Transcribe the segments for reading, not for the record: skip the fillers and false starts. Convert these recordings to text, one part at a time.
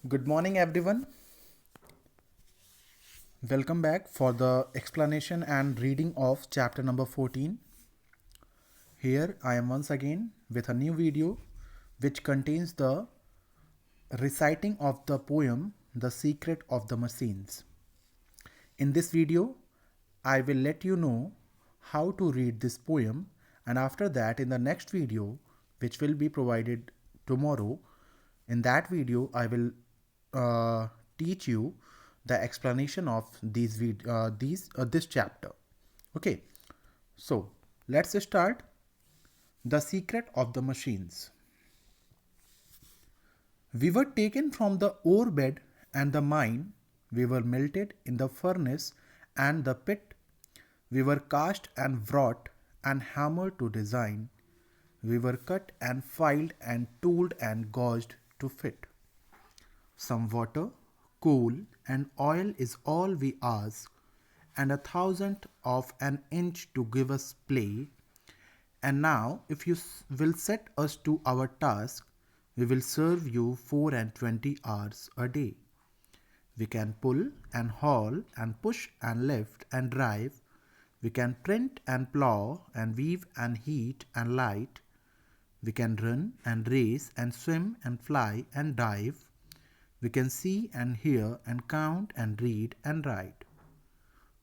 Good morning, everyone. Welcome back for the explanation and reading of chapter number 14. Here I am once again with a new video which contains the reciting of the poem The Secret of the Machines. In this video, I will let you know how to read this poem, and after that, in the next video, which will be provided tomorrow, in that video, I will uh, teach you the explanation of this chapter. Okay, so let's start. The secret of the machines. We were taken from the ore bed and the mine. We were melted in the furnace and the pit. We were cast and wrought and hammered to design. We were cut and filed and tooled and gauged to fit. Some water, coal, and oil is all we ask, and a thousandth of an inch to give us play. And now, if you will set us to our task, we will serve you 24 hours a day. We can pull and haul and push and lift and drive. We can print and plow and weave and heat and light. We can run and race and swim and fly and dive. We can see and hear and count and read and write.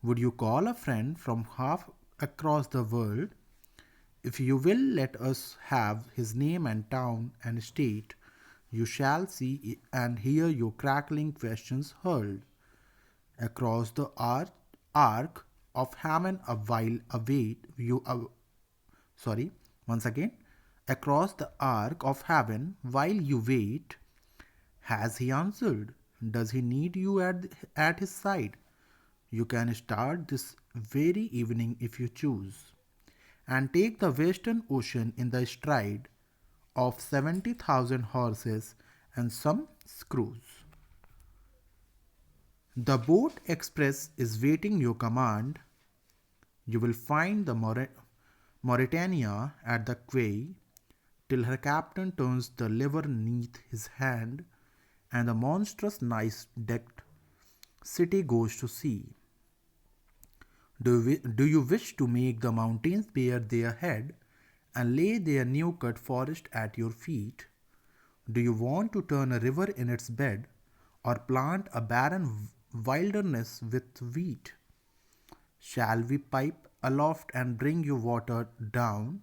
Would you call a friend from half across the world? If you will let us have his name and town and state, you shall see and hear your crackling questions hurled across the arc of heaven a while await you. Sorry, once again. Across the arc of heaven while you wait, has he answered? Does he need you at his side? You can start this very evening if you choose, and take the Western Ocean in the stride of 70,000 horses and some screws. The boat express is waiting your command. You will find the Mauritania at the quay till her captain turns the lever neath his hand and the monstrous nice decked city goes to sea. Do you wish to make the mountains bare their head and lay their new cut forest at your feet? Do you want to turn a river in its bed or plant a barren wilderness with wheat? Shall we pipe aloft and bring you water down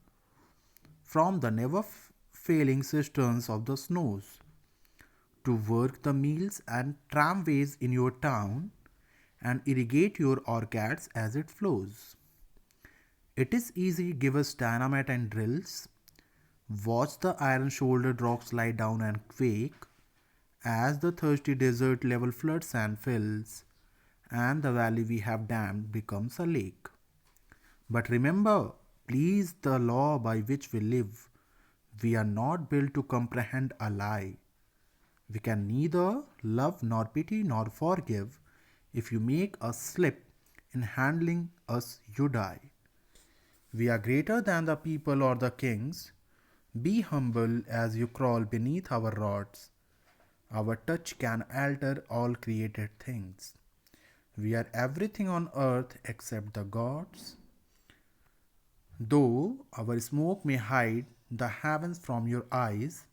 from the never failing cisterns of the snows? To work the mills and tramways in your town and irrigate your orchards as it flows. It is easy, give us dynamite and drills. Watch the iron shouldered rocks lie down and quake as the thirsty desert level floods and fills, and the valley we have dammed becomes a lake. But remember, please, the law by which we live. We are not built to comprehend a lie. We can neither love nor pity nor forgive. If you make us slip in handling us, you die. We are greater than the people or the kings. Be humble as you crawl beneath our rods. Our touch can alter all created things. We are everything on earth except the gods. Though our smoke may hide the heavens from your eyes,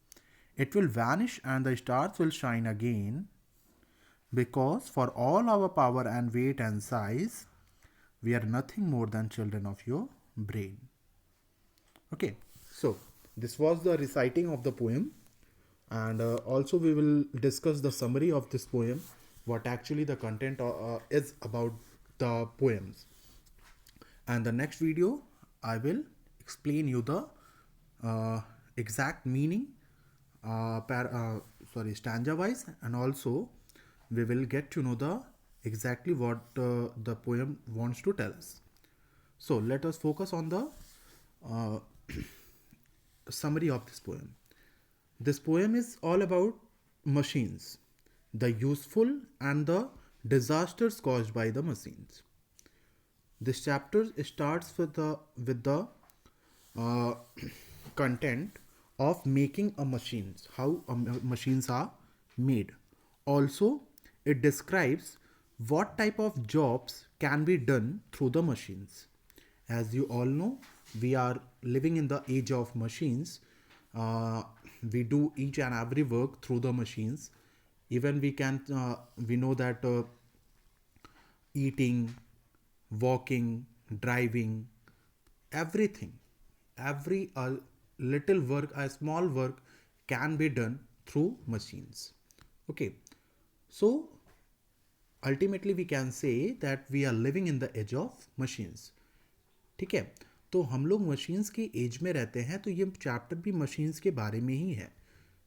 it will vanish and the stars will shine again, because for all our power and weight and size, we are nothing more than children of your brain. Okay, so this was the reciting of the poem, and also we will discuss the summary of this poem, what actually the content is about the poems. And the next video, I will explain you the exact meaning, stanza wise, and also we will get to know the exactly what the poem wants to tell us. So let us focus on the uh, summary of this poem. This poem is all about machines, the useful and the disasters caused by the machines. This chapter starts with the uh, content of making a machines, how machines are made, Also, it describes what type of jobs can be done through the machines. As you all know, we are living in the age of machines. We do each and every work through the machines. Even we know that eating, walking, driving, everything, every little work, a small work can be done through machines. Okay, so ultimately we can say that we are living in the age of machines. ठीक है, तो हम लोग machines की as में रहते हैं, तो ये चैप्टर भी मशीन्स के बारे में ही है.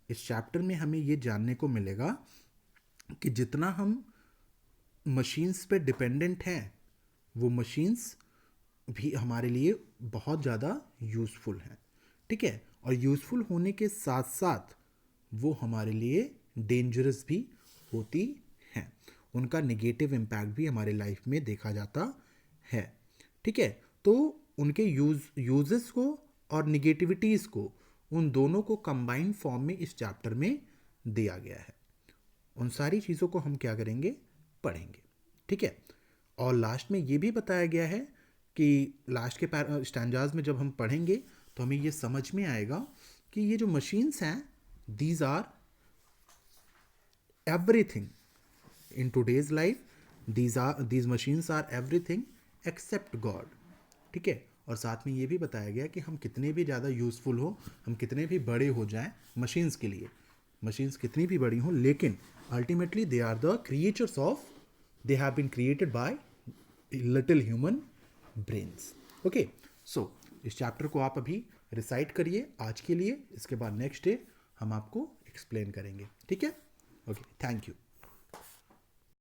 इस चैप्टर में हमें ये जानने को मिलेगा कि जितना हम मशीन्स पे डिपेंडेंट हैं, वो मशीन्स भी हमारे लिए बहुत ज़्यादा यूज़फुल हैं. ठीक है, और यूज़फुल होने के साथ साथ वो हमारे लिए डेंजरस भी होती हैं. उनका नेगेटिव इम्पैक्ट भी हमारे लाइफ में देखा जाता है. ठीक है, तो उनके यूजेस को और निगेटिविटीज़ को, उन दोनों को कंबाइंड फॉर्म में इस चैप्टर में दिया गया है. उन सारी चीज़ों को हम क्या करेंगे, पढ़ेंगे. ठीक है, और लास्ट में ये भी बताया गया है कि लास्ट के स्टैंजाज में जब हम पढ़ेंगे तो हमें ये समझ में आएगा कि ये जो मशीन्स हैं, these are everything in today's life. These machines are everything except God. ठीक है, और साथ में ये भी बताया गया कि हम कितने भी ज़्यादा यूज़फुल हो, हम कितने भी बड़े हो जाएं मशीन्स के लिए, मशीन्स कितनी भी बड़ी हों, लेकिन ultimately they are the creatures of, they have been created by little human brains. Okay, so इस चैप्टर को आप अभी रिसाइट करिए आज के लिए. इसके बाद नेक्स्ट डे हम आपको एक्सप्लेन करेंगे. ठीक है, ओके, थैंक यू.